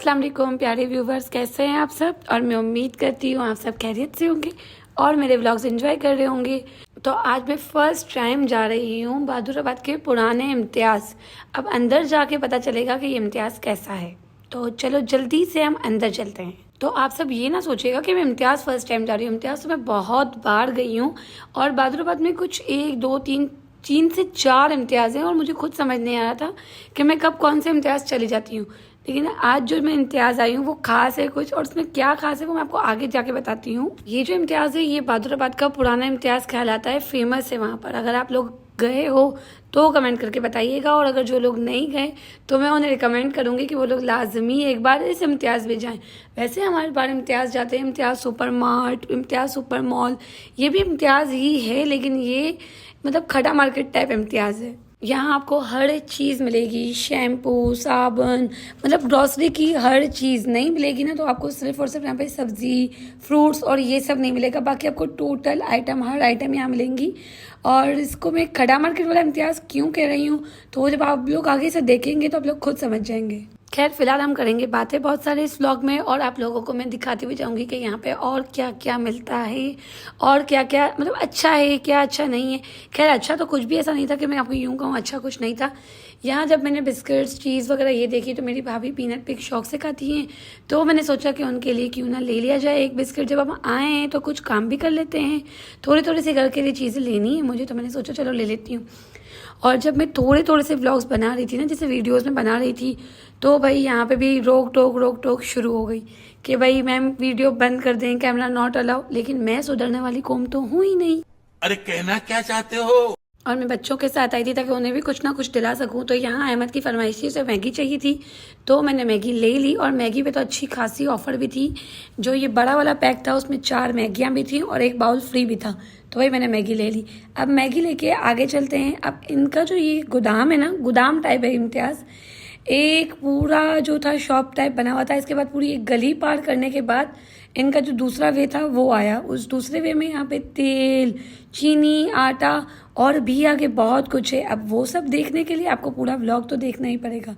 अस्सलाम वालेकुम प्यारे व्यूवर्स, कैसे हैं आप सब। और मैं उम्मीद करती हूँ आप सब खैरियत से होंगे और मेरे व्लॉग्स एंजॉय कर रहे होंगे। तो आज मैं फ़र्स्ट टाइम जा रही हूँ बहादुराबाद के पुराने इम्तियाज़। अब अंदर जाके पता चलेगा कि ये इम्तियाज़ कैसा है। तो चलो जल्दी से हम अंदर चलते हैं। तो आप सब ये ना सोचिएगा कि मैं इम्तियाज़ फ़र्स्ट टाइम जा रही हूँ। इम्तियाज़ तो मैं बहुत बार गई हूँ और बहादुराबाद में कुछ 1 2 3 से 4 इम्तियाज़ हैं और मुझे खुद समझ नहीं आ रहा था कि मैं कब कौन से इम्तियाज़ चली जाती हूँ। लेकिन आज जो मैं इम्तियाज़ आई हूँ वो खास है कुछ, और उसमें क्या खास है वो मैं आपको आगे जाके बताती हूँ। ये जो इम्तियाज़ है ये बहादुराबाद का पुराना इम्तियाज़ कहलाता है, फेमस है वहाँ पर। अगर आप लोग गए हो तो कमेंट करके बताइएगा, और अगर जो लोग नहीं गए तो मैं उन्हें रिकमेंड करूँगी कि वो लोग लाजमी एक बार इस इम्तियाज़ में जाएँ। वैसे हमारे बार इम्तियाज़ जाते हैं, इम्तियाज़ सुपर मार्ट, इम्तियाज़ सुपर मॉल, ये भी इम्तियाज़ ही है लेकिन ये मतलब खड़ा मार्केट टाइप इम्तियाज़ है। यहाँ आपको हर चीज़ मिलेगी, शैम्पू, साबुन, मतलब ग्रॉसरी की हर चीज़ नहीं मिलेगी ना, तो आपको सिर्फ और सिर्फ यहाँ पे सब्ज़ी, फ्रूट्स और ये सब नहीं मिलेगा। बाकी आपको टोटल आइटम, हर आइटम यहाँ मिलेंगी। और इसको मैं खड़ा मार्केट वाला इम्तियाज़ क्यों कह रही हूँ तो जब आप लोग आगे से देखेंगे तो आप लोग खुद समझ जाएंगे। खैर फिलहाल हम करेंगे बातें बहुत सारे इस व्लॉग में, और आप लोगों को मैं दिखाती भी जाऊंगी कि यहाँ पे और क्या क्या मिलता है और क्या क्या मतलब अच्छा है, क्या अच्छा नहीं है। खैर अच्छा तो कुछ भी ऐसा नहीं था कि मैं आपको यूँ कहूँ अच्छा कुछ नहीं था। यहाँ जब मैंने बिस्किट्स, चीज़ वगैरह ये देखी तो मेरी भाभी पीनट पिक शौक से खाती हैं, तो मैंने सोचा कि उनके लिए क्यों ना ले लिया जाए एक बिस्किट। जब हम आए हैं तो कुछ काम भी कर लेते हैं, थोड़ी थोड़ी सी घर के लिए चीज़ें लेनी है मुझे, तो मैंने सोचा चलो ले लेती हूँ। और जब मैं थोड़े थोड़े से व्लॉग्स बना रही थी ना, जैसे वीडियोस में बना रही थी, तो भाई यहाँ पे भी रोक टोक शुरू हो गई कि भाई मैम वीडियो बंद कर दें, कैमरा नॉट अलाउ। लेकिन मैं सुधरने वाली कौम तो हूँ ही नहीं। अरे कहना क्या चाहते हो। और मैं बच्चों के साथ आई थी ताकि उन्हें भी कुछ ना कुछ दिला सकूं। तो यहाँ अहमद की फरमाइश थी, उसे मैगी चाहिए थी, तो मैंने मैगी ले ली। और मैगी पे तो अच्छी खासी ऑफर भी थी। जो ये बड़ा वाला पैक था उसमें 4 मैगियाँ भी थी और 1 बाउल फ्री भी था, तो भाई मैंने मैगी ले ली। अब मैगी लेके आगे चलते हैं। अब इनका जो ये गोदाम है ना, गोदाम टाइप है इम्तियाज़, एक पूरा जो था शॉप टाइप बना हुआ था। इसके बाद पूरी एक गली पार करने के बाद इनका जो दूसरा वे था वो आया। उस दूसरे वे में यहाँ पे तेल, चीनी, आटा और भी आगे बहुत कुछ है। अब वो सब देखने के लिए आपको पूरा व्लॉग तो देखना ही पड़ेगा।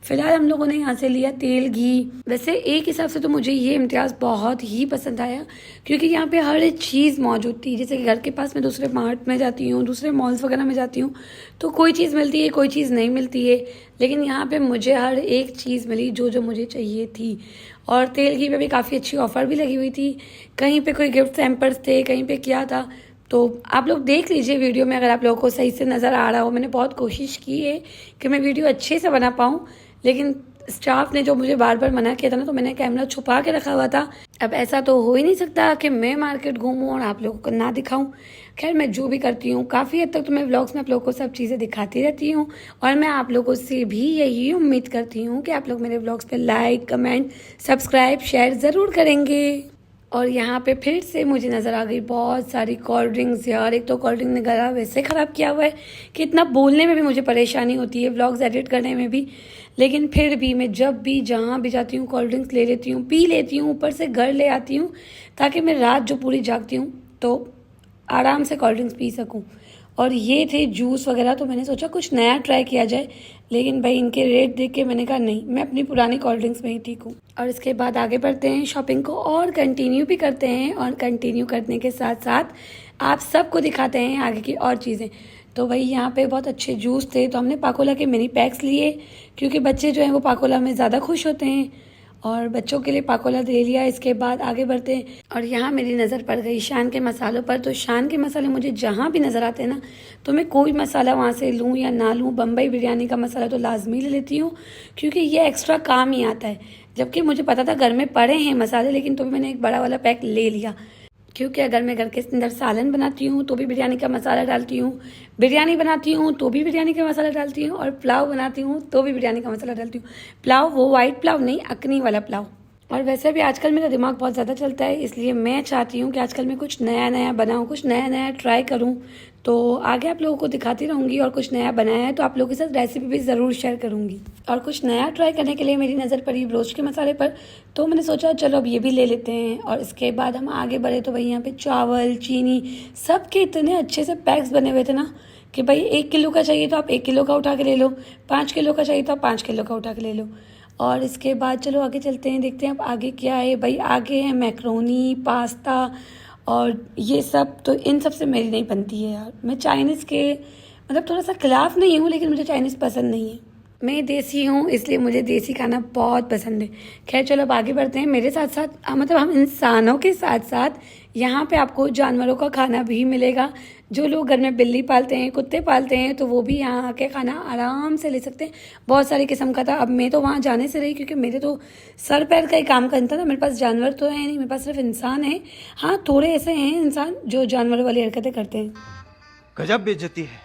फिलहाल हम लोगों ने यहाँ से लिया तेल, घी। वैसे एक हिसाब से तो मुझे ये इम्तियाज़ बहुत ही पसंद आया क्योंकि यहाँ पे हर एक चीज़ मौजूद थी। जैसे कि घर के पास मैं दूसरे मार्ट में जाती हूँ, दूसरे मॉल्स वगैरह में जाती हूँ तो कोई चीज़ मिलती है, कोई चीज़ नहीं मिलती है, लेकिन यहाँ पे मुझे हर एक चीज़ मिली जो जो मुझे चाहिए थी। और तेल घी पे भी काफ़ी अच्छी ऑफ़र भी लगी हुई थी। कहीं पे कोई गिफ्ट हैम्पर्स थे, कहीं पे क्या था, तो आप लोग देख लीजिए वीडियो में अगर आप लोगों को सही से नज़र आ रहा हो। मैंने बहुत कोशिश की है कि मैं वीडियो अच्छे से बना पाऊँ, लेकिन स्टाफ ने जो मुझे बार बार मना किया था ना, तो मैंने कैमरा छुपा के रखा हुआ था। अब ऐसा तो हो ही नहीं सकता कि मैं मार्केट घूमूं और आप लोगों को ना दिखाऊं। खैर मैं जो भी करती हूँ काफ़ी हद तक तो मैं व्लॉग्स में आप लोगों को सब चीज़ें दिखाती रहती हूँ, और मैं आप लोगों से भी यही उम्मीद करती हूँ कि आप लोग मेरे व्लॉग्स पे लाइक, कमेंट, सब्सक्राइब, शेयर ज़रूर करेंगे। और यहाँ पे फिर से मुझे नज़र आ गई बहुत सारी कोल्ड ड्रिंक्स। यार एक तो कोल्ड ड्रिंक ने गला वैसे ख़राब किया हुआ है कि इतना बोलने में भी मुझे परेशानी होती है, व्लॉग्स एडिट करने में भी। लेकिन फिर भी मैं जब भी जहाँ भी जाती हूँ कोल्ड ड्रिंक्स ले लेती हूँ, पी लेती हूँ, ऊपर से घर ले आती हूँ ताकि मैं रात जो पूरी जागती हूँ तो आराम से कोल्ड ड्रिंक्स पी सकूँ। और ये थे जूस वगैरह, तो मैंने सोचा कुछ नया ट्राई किया जाए, लेकिन भाई इनके रेट देख के मैंने कहा नहीं, मैं अपनी पुरानी कोल्ड ड्रिंक्स में ही ठीक हूँ। और इसके बाद आगे बढ़ते हैं शॉपिंग को और कंटिन्यू भी करते हैं, और कंटिन्यू करने के साथ साथ आप सबको दिखाते हैं आगे की और चीज़ें। तो भाई यहाँ पे बहुत अच्छे जूस थे, तो हमने पाकोला के मिनी पैक्स लिए क्योंकि बच्चे जो हैं वो पाकोला में ज़्यादा खुश होते हैं, और बच्चों के लिए पाकोला दे लिया। इसके बाद आगे बढ़ते हैं, और यहाँ मेरी नज़र पड़ गई शान के मसालों पर। तो शान के मसाले मुझे जहाँ भी नज़र आते हैं ना, तो मैं कोई मसाला वहाँ से लूँ या ना लूँ, बम्बई बिरयानी का मसाला तो लाजमी ले लेती हूँ क्योंकि ये एक्स्ट्रा काम ही आता है। जबकि मुझे पता था घर में पड़े हैं मसाले, लेकिन तो भी मैंने एक बड़ा वाला पैक ले लिया क्योंकि अगर मैं घर के अंदर सालन बनाती हूँ तो भी बिरयानी का मसाला डालती हूँ, बिरयानी बनाती हूँ तो भी बिरयानी का मसाला डालती हूँ, और पुलाव बनाती हूँ तो भी बिरयानी का मसाला डालती हूँ। पुलाव वो वाइट पुलाव नहीं, अकनी वाला पुलाव। और वैसे भी आजकल मेरा दिमाग बहुत ज़्यादा चलता है, इसलिए मैं चाहती हूँ कि आजकल मैं कुछ नया नया बनाऊँ, कुछ नया नया ट्राई करूँ। तो आगे आप लोगों को दिखाती रहूँगी, और कुछ नया बनाया है तो आप लोगों के साथ रेसिपी भी ज़रूर शेयर करूँगी। और कुछ नया ट्राई करने के लिए मेरी नज़र पड़ी ब्रोस्ट के मसाले पर, तो मैंने सोचा चलो अब ये भी ले लेते हैं। और इसके बाद हम आगे बढ़े तो भाई यहाँ पे चावल, चीनी, सब के इतने अच्छे से पैक्स बने हुए थे ना कि भाई 1 किलो का चाहिए तो आप 1 किलो का उठा के ले लो, 5 किलो का चाहिए तो आप 5 किलो का उठा के ले लो। और इसके बाद चलो आगे चलते हैं, देखते हैं अब आगे क्या है भाई। आगे है मैक्रोनी, पास्ता और ये सब, तो इन सब से मेरी नहीं बनती है यार। मैं चाइनीज़ के मतलब थोड़ा सा खिलाफ नहीं हूँ, लेकिन मुझे चाइनीज़ पसंद नहीं है। मैं देसी हूँ, इसलिए मुझे देसी खाना बहुत पसंद है। खैर चलो अब आगे बढ़ते हैं। मेरे साथ साथ मतलब हम इंसानों के साथ साथ यहाँ पे आपको जानवरों का खाना भी मिलेगा। जो लोग घर में बिल्ली पालते हैं, कुत्ते पालते हैं, तो वो भी यहाँ आके खाना आराम से ले सकते हैं। बहुत सारी किस्म का था। अब मैं तो वहाँ जाने से रही, क्योंकि मेरे तो सर पैर का ही काम करता था। मेरे पास जानवर तो है नहीं, मेरे पास सिर्फ इंसान है। हाँ, थोड़े ऐसे हैं इंसान जो जानवरों वाली हरकतें करते हैं। गजब बेइज्जती है।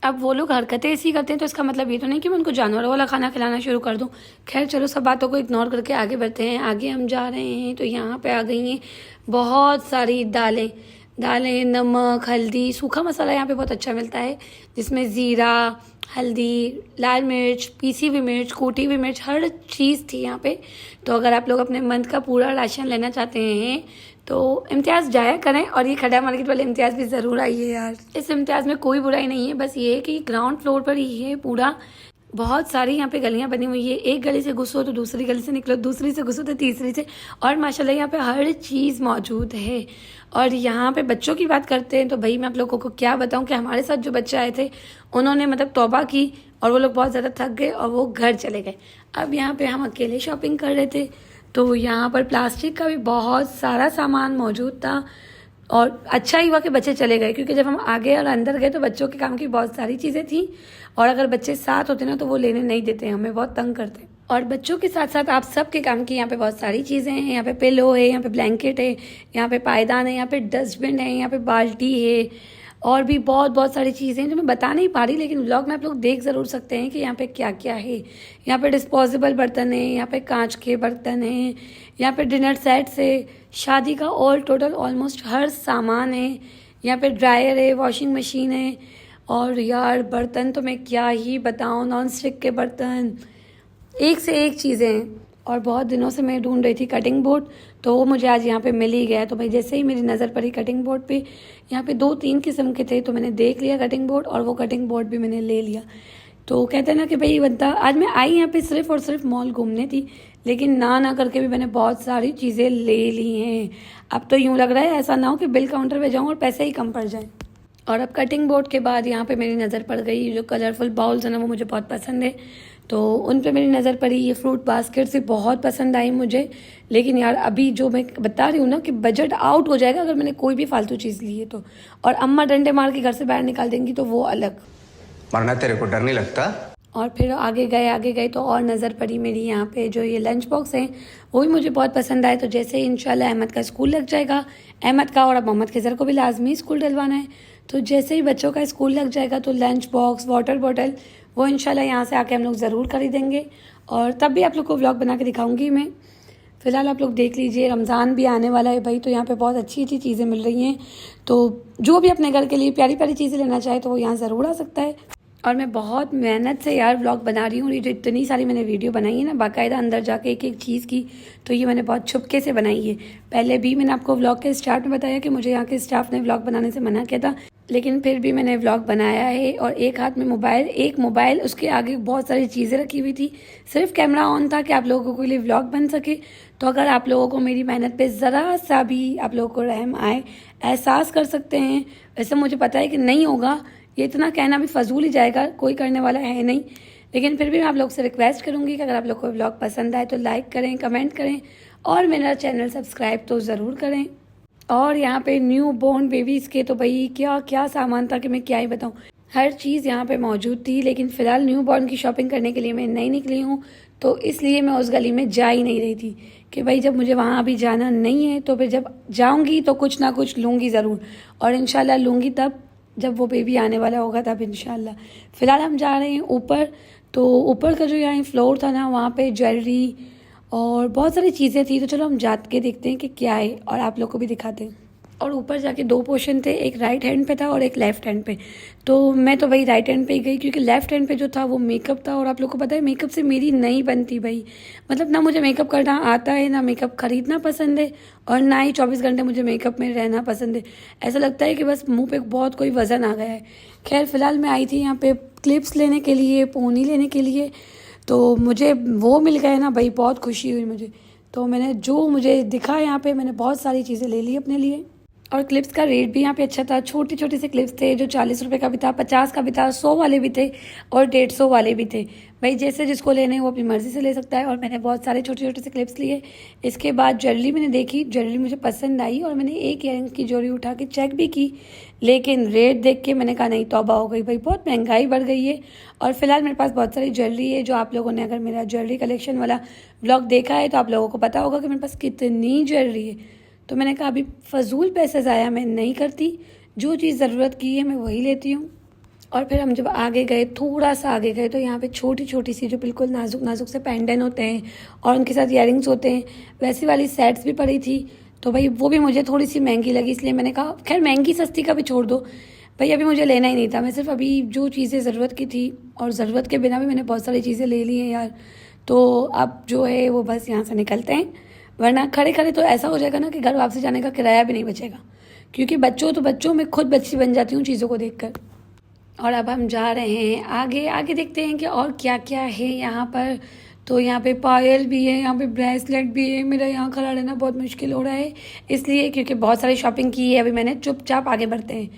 अब वो लोग हरकतें ऐसी करते हैं, तो इसका मतलब ये तो नहीं कि मैं उनको जानवरों वाला खाना खिलाना शुरू कर दूं। खैर चलो सब बातों को इग्नोर करके आगे बढ़ते हैं। आगे हम जा रहे हैं तो यहाँ पे आ गई हैं बहुत सारी दालें। नमक, हल्दी, सूखा मसाला यहाँ पे बहुत अच्छा मिलता है, जिसमें ज़ीरा, हल्दी, लाल मिर्च, पीसी हुई मिर्च, कूटी हुई मिर्च, हर चीज़ थी यहाँ पे। तो अगर आप लोग अपने मंथ का पूरा राशन लेना चाहते हैं तो इम्तियाज़ जाया करें, और ये खड़ा मार्केट वाले इम्तियाज़ भी ज़रूर आइए यार। इस इम्तियाज़ में कोई बुराई नहीं है, बस ये है कि ग्राउंड फ्लोर पर ही है पूरा। बहुत सारी यहाँ पे गलियाँ बनी हुई है। एक गली से घुसो तो दूसरी गली से निकलो, दूसरी से घुसो तो तीसरी से, और माशाल्लाह यहाँ पे हर चीज़ मौजूद है। और यहाँ पे बच्चों की बात करते हैं तो भाई मैं आप लोगों को क्या बताऊँ कि हमारे साथ जो बच्चे आए थे उन्होंने मतलब तौबा की, और वो लोग बहुत ज़्यादा थक गए और वो घर चले गए। अब यहाँ पे हम अकेले शॉपिंग कर रहे थे, तो यहाँ पर प्लास्टिक का भी बहुत सारा सामान मौजूद था। और अच्छा ही हुआ कि बच्चे चले गए, क्योंकि जब हम आगे और अंदर गए तो बच्चों के काम की बहुत सारी चीज़ें थी, और अगर बच्चे साथ होते ना तो वो लेने नहीं देते, हमें बहुत तंग करते। और बच्चों के साथ साथ आप सबके काम की यहाँ पे बहुत सारी चीज़ें हैं। यहाँ पे पिलो है, यहाँ पे ब्लैंकेट है, यहाँ पे पायदान है, यहाँ पे डस्टबिन है, यहाँ पे बाल्टी है, और भी बहुत सारी चीज़ें हैं जो मैं बता नहीं पा रही, लेकिन व्लॉग में आप लोग देख ज़रूर सकते हैं कि यहाँ पे क्या क्या है। यहाँ पे डिस्पोजेबल बर्तन है, यहाँ पे कांच के बर्तन हैं, यहाँ पे डिनर सेट से शादी का ऑल टोटल ऑलमोस्ट हर सामान है। यहाँ पे ड्रायर है, वॉशिंग मशीन है, और यार बर्तन तो मैं क्या ही बताऊँ, नॉन स्टिक के बर्तन, एक से एक चीज़ें हैं। और बहुत दिनों से मैं ढूंढ रही थी कटिंग बोर्ड, तो वो मुझे आज यहाँ पे मिल ही गया। तो भाई जैसे ही मेरी नज़र पड़ी कटिंग बोर्ड पे, यहाँ पे 2-3 किस्म के थे, तो मैंने देख लिया कटिंग बोर्ड, और वो कटिंग बोर्ड भी मैंने ले लिया। तो कहते हैं ना कि भाई बनता, आज मैं आई यहाँ पे सिर्फ और सिर्फ मॉल घूमने थी, लेकिन ना करके भी मैंने बहुत सारी चीज़ें ले ली हैं। अब तो यूँ लग रहा है ऐसा ना हो कि बिल काउंटर पे जाऊँ और पैसे ही कम पड़ जाए। और अब कटिंग बोर्ड के बाद यहाँ पे मेरी नज़र पड़ गई जो कलरफुल बाउल्स हैं ना, वो मुझे बहुत पसंद है, तो उन पे मेरी नज़र पड़ी। ये फ्रूट बास्केट से बहुत पसंद आई मुझे, लेकिन यार अभी जो मैं बता रही हूँ ना कि बजट आउट हो जाएगा अगर मैंने कोई भी फालतू चीज़ ली है तो। और अम्मा डंडे मार के घर से बाहर निकाल देंगी तो वो अलग। वरना तेरे को डर नहीं लगता? और फिर आगे गए तो और नज़र पड़ी मेरी यहाँ पे जो ये लंच बॉक्स हैं, वो भी मुझे बहुत पसंद आए। तो जैसे इंशाल्लाह अहमद का स्कूल लग जाएगा, अहमद का और अब मोहम्मद खिजर को भी लाजमी स्कूल डलवाना है, तो जैसे ही बच्चों का स्कूल लग जाएगा तो लंच बॉक्स, वाटर बॉटल, वो इंशाल्लाह यहाँ से आके हम लोग ज़रूर खरीदेंगे, और तब भी आप लोग को व्लॉग बना के दिखाऊंगी मैं। फ़िलहाल आप लोग देख लीजिए, रमज़ान भी आने वाला है भाई, तो यहाँ पे बहुत अच्छी चीज़ें मिल रही हैं। तो जो भी अपने घर के लिए प्यारी प्यारी चीज़ें लेना चाहे तो वो यहाँ ज़रूर आ सकता है। और मैं बहुत मेहनत से यार व्लॉग बना रही हूँ। ये जो इतनी सारी मैंने वीडियो बनाई है ना, बाकायदा अंदर जाके एक एक चीज़ की, तो ये मैंने बहुत छुपके से बनाई है। पहले भी मैंने आपको व्लॉग के स्टार्ट में बताया कि मुझे यहाँ के स्टाफ ने व्लॉग बनाने से मना किया था, लेकिन फिर भी मैंने व्लॉग बनाया है। और एक हाथ में मोबाइल, एक मोबाइल, उसके आगे बहुत सारी चीज़ें रखी हुई थी, सिर्फ कैमरा ऑन था कि आप लोगों के लिए व्लॉग बन सके। तो अगर आप लोगों को मेरी मेहनत पे ज़रा सा भी आप लोगों को रहम आए, एहसास कर सकते हैं, वैसे मुझे पता है कि नहीं होगा, ये इतना कहना भी फजूल ही जाएगा, कोई करने वाला है नहीं, लेकिन फिर भी मैं आप लोग से रिक्वेस्ट करूँगी कि अगर आप लोग को व्लॉग पसंद आए तो लाइक करें, कमेंट करें, और मेरा चैनल सब्सक्राइब तो ज़रूर करें। और यहाँ पे न्यू बॉर्न बेबीज़ के तो भाई क्या क्या सामान था कि मैं क्या ही बताऊँ, हर चीज़ यहाँ पे मौजूद थी। लेकिन फ़िलहाल न्यू बॉर्न की शॉपिंग करने के लिए मैं नहीं निकली हूँ, तो इसलिए मैं उस गली में जा ही नहीं रही थी कि भाई जब मुझे वहाँ अभी जाना नहीं है तो फिर जब जाऊँगी तो कुछ ना कुछ लूँगी ज़रूर, और इंशाल्लाह लूँगी तब जब वो बेबी आने वाला होगा तब इंशाल्लाह। फ़िलहाल हम जा रहे हैं ऊपर, तो ऊपर का जो यहाँ फ्लोर था ना, वहाँ पे ज्वेलरी और बहुत सारी चीज़ें थी, तो चलो हम जाके देखते हैं कि क्या है और आप लोग को भी दिखाते हैं। और ऊपर जाके 2 पोर्शन थे, एक राइट हैंड पे था और एक लेफ़्ट हैंड पे, तो मैं तो भाई राइट हैंड पे ही गई, क्योंकि लेफ़्ट हैंड पे जो था वो मेकअप था, और आप लोग को पता है मेकअप से मेरी नहीं बनती भाई, मतलब ना मुझे मेकअप करना आता है, ना मेकअप खरीदना पसंद है, और ना ही 24 घंटे मुझे मेकअप में रहना पसंद है। ऐसा लगता है कि बस मुँह पे बहुत कोई वज़न आ गया है। खैर फ़िलहाल मैं आई थी यहाँ पे क्लिप्स लेने के लिए, पोनी लेने के लिए, तो मुझे वो मिल गए ना भाई, बहुत खुशी हुई मुझे। तो मैंने जो मुझे दिखा यहाँ पे, मैंने बहुत सारी चीज़ें ले ली अपने लिए। और क्लिप्स का रेट भी यहाँ पे अच्छा था। छोटे छोटे से क्लिप्स थे जो 40 रुपये का भी था, 50 का भी था, 100 वाले भी थे और 150 वाले भी थे। भाई जैसे जिसको लेने हैं वो अपनी मर्ज़ी से ले सकता है। और मैंने बहुत सारे छोटे छोटे से क्लिप्स लिए। इसके बाद ज्वेलरी मैंने देखी, ज्वेलरी मुझे पसंद आई और मैंने एक ईयरिंग्स की ज्वेलरी उठा के चेक भी की, लेकिन रेट देख के मैंने कहा नहीं, तौबा हो गई भाई, बहुत महंगाई बढ़ गई है। और फिलहाल मेरे पास बहुत सारी ज्वेलरी है, जो आप लोगों ने अगर मेरा ज्वेलरी कलेक्शन वाला व्लॉग देखा है तो आप लोगों को पता होगा कि मेरे पास कितनी ज्वेलरी है। तो मैंने कहा अभी फ़जूल पैसे ज़ाया मैं नहीं करती, जो चीज़ ज़रूरत की है मैं वही लेती हूँ। और फिर हम जब आगे गए, थोड़ा सा आगे गए, तो यहाँ पे छोटी छोटी सी जो बिल्कुल नाजुक नाजुक से पेंडेंट होते हैं और उनके साथ ईयरिंग्स होते हैं, वैसी वाली सेट्स भी पड़ी थी। तो भाई वो भी मुझे थोड़ी सी महंगी लगी, इसलिए मैंने कहा खैर महंगी सस्ती का भी छोड़ दो भाई, अभी मुझे लेना ही नहीं था। मैं सिर्फ अभी जो चीज़ें ज़रूरत की थी, और ज़रूरत के बिना भी मैंने बहुत सारी चीज़ें ले ली हैं यार। तो अब जो है वो बस यहाँ से निकलते हैं, वरना खड़े खड़े तो ऐसा हो जाएगा ना कि घर वापसी जाने का किराया भी नहीं बचेगा। क्योंकि बच्चों तो बच्चों, मैं खुद बच्ची बन जाती हूँ चीज़ों को देखकर। और अब हम जा रहे हैं आगे। आगे देखते हैं कि और क्या क्या है यहाँ पर। तो यहाँ पे पायल भी है, यहाँ पे ब्रेसलेट भी है। मेरा यहाँ खड़ा रहना बहुत मुश्किल हो रहा है, इसलिए क्योंकि बहुत सारी शॉपिंग की है अभी मैंने। चुपचाप आगे बढ़ते हैं,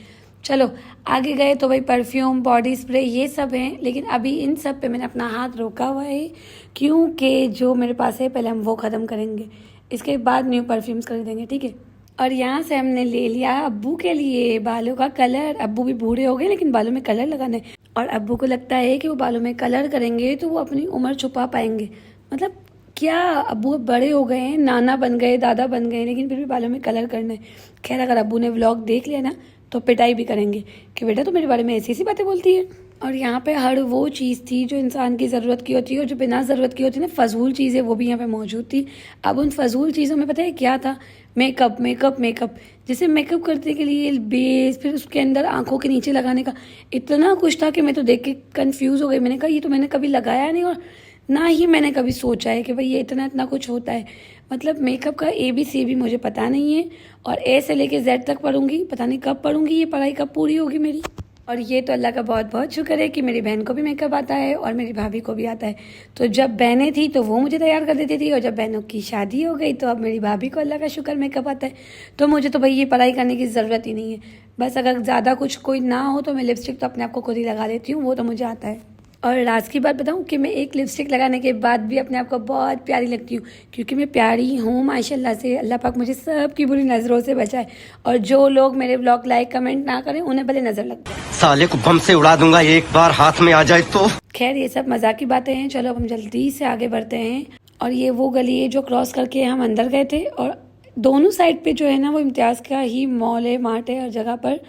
चलो। आगे गए तो भाई परफ्यूम, बॉडी स्प्रे, ये सब हैं, लेकिन अभी इन सब पे मैंने अपना हाथ रोका हुआ है, क्योंकि जो मेरे पास है पहले हम वो ख़त्म करेंगे, इसके बाद न्यू परफ्यूम्स खरीदेंगे, ठीक है। और यहाँ से हमने ले लिया अब्बू के लिए बालों का कलर। अब्बू भी बूढ़े हो गए लेकिन बालों में कलर लगाना है, और अब्बू को लगता है कि वो बालों में कलर करेंगे तो वो अपनी उम्र छुपा पाएंगे। मतलब क्या, अब्बू अब बड़े हो गए हैं, नाना बन गए, दादा बन गए, लेकिन फिर भी बालों में कलर करना है। खैर अगर अब्बू ने व्लॉग देख लिया ना तो पिटाई भी करेंगे कि बेटा तो मेरे बारे में ऐसी ऐसी बातें बोलती है। और यहाँ पे हर वो चीज़ थी जो इंसान की ज़रूरत की होती है और जो बिना ज़रूरत की होती है ना, फजूल चीज़ें, वो भी यहाँ पे मौजूद थी। अब उन फजूल चीज़ों में पता है क्या था? Makeup makeup makeup. जैसे मेकअप करने के लिए बेस, फिर उसके अंदर आंखों के नीचे लगाने का इतना कुछ था कि मैं तो देख के कंफ्यूज हो गई। मैंने कहा ये तो मैंने कभी लगाया नहीं, और ना ही मैंने कभी सोचा है कि भाई ये इतना इतना कुछ होता है। मतलब मेकअप का ABC भी मुझे पता नहीं है, और A से लेके Z तक पढ़ूंगी, पता नहीं कब पढ़ूंगी, ये पढ़ाई कब पूरी होगी मेरी। और ये तो अल्लाह का बहुत बहुत शुक्र है कि मेरी बहन को भी मेकअप आता है और मेरी भाभी को भी आता है। तो जब बहनें थी तो वो मुझे तैयार कर देती थी, और जब बहनों की शादी हो गई तो अब मेरी भाभी को अल्लाह का शुक्र मेकअप आता है। तो मुझे तो भाई ये पढ़ाई करने की ज़रूरत ही नहीं है। बस अगर ज़्यादा कुछ कोई ना हो तो मैं लिपस्टिक तो अपने आप को खुद ही लगा लेती हूँ, वो तो मुझे आता है। और राज की बात बताऊं कि मैं एक लिपस्टिक लगाने के बाद भी अपने आप को बहुत प्यारी लगती हूँ, क्योंकि मैं प्यारी हूँ माशाल्लाह से। अल्लाह पाक मुझे सब की बुरी नज़रों से बचाए, और जो लोग मेरे ब्लॉग लाइक कमेंट ना करें उन्हें भले नज़र लग जाए। साले को बम से उड़ा दूंगा एक बार हाथ में आ जाए तो। खैर ये सब मजाक की बातें हैं, चलो अब हम जल्दी से आगे बढ़ते हैं। और ये वो गली है जो क्रॉस करके हम अंदर गए थे, और दोनों साइड पे जो है ना वो इम्तियाज़ का ही मॉल है, मार्ट है हर जगह पर।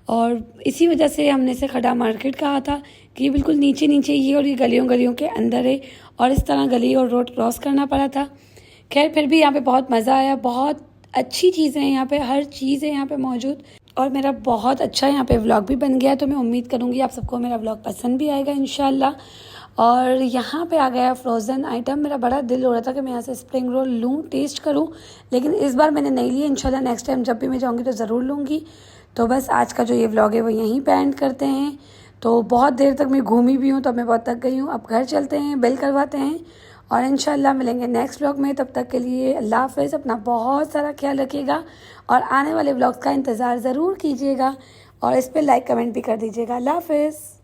और इसी वजह से हमने इसे खड़ा मार्केट कहा था कि ये बिल्कुल नीचे नीचे ही है और ये गलियों गलियों के अंदर है, और इस तरह गली और रोड क्रॉस करना पड़ा था। खैर फिर भी यहाँ पे बहुत मज़ा आया, बहुत अच्छी चीज़ें हैं यहाँ पे, हर चीज़ है यहाँ पे मौजूद। और मेरा बहुत अच्छा यहाँ पे व्लॉग भी बन गया, तो मैं उम्मीद करूँगी आप सबको मेरा व्लॉग पसंद भी आएगा इंशाल्लाह। और यहाँ पे आ गया फ्रोज़न आइटम। मेरा बड़ा दिल हो रहा था कि मैं यहाँ से स्प्रिंग रोल लूँ, टेस्ट करूँ, लेकिन इस बार मैंने नहीं लिया। इंशाल्लाह नेक्स्ट टाइम जब भी मैं जाऊँगी तो ज़रूर लूँगी। तो बस आज का जो ये व्लॉग है वो यहीं पे एंड करते हैं। तो बहुत देर तक मैं घूमी भी हूँ, तो अब मैं बहुत थक गई हूँ। अब घर चलते हैं, बेल करवाते हैं, और इंशाल्लाह मिलेंगे नेक्स्ट व्लॉग में। तब तक के लिए अल्लाह हाफ़िज़, अपना बहुत सारा ख्याल रखिएगा, और आने वाले व्लॉग्स का इंतज़ार ज़रूर कीजिएगा, और इस पर लाइक कमेंट भी कर दीजिएगा। अल्लाह हाफ़िज़।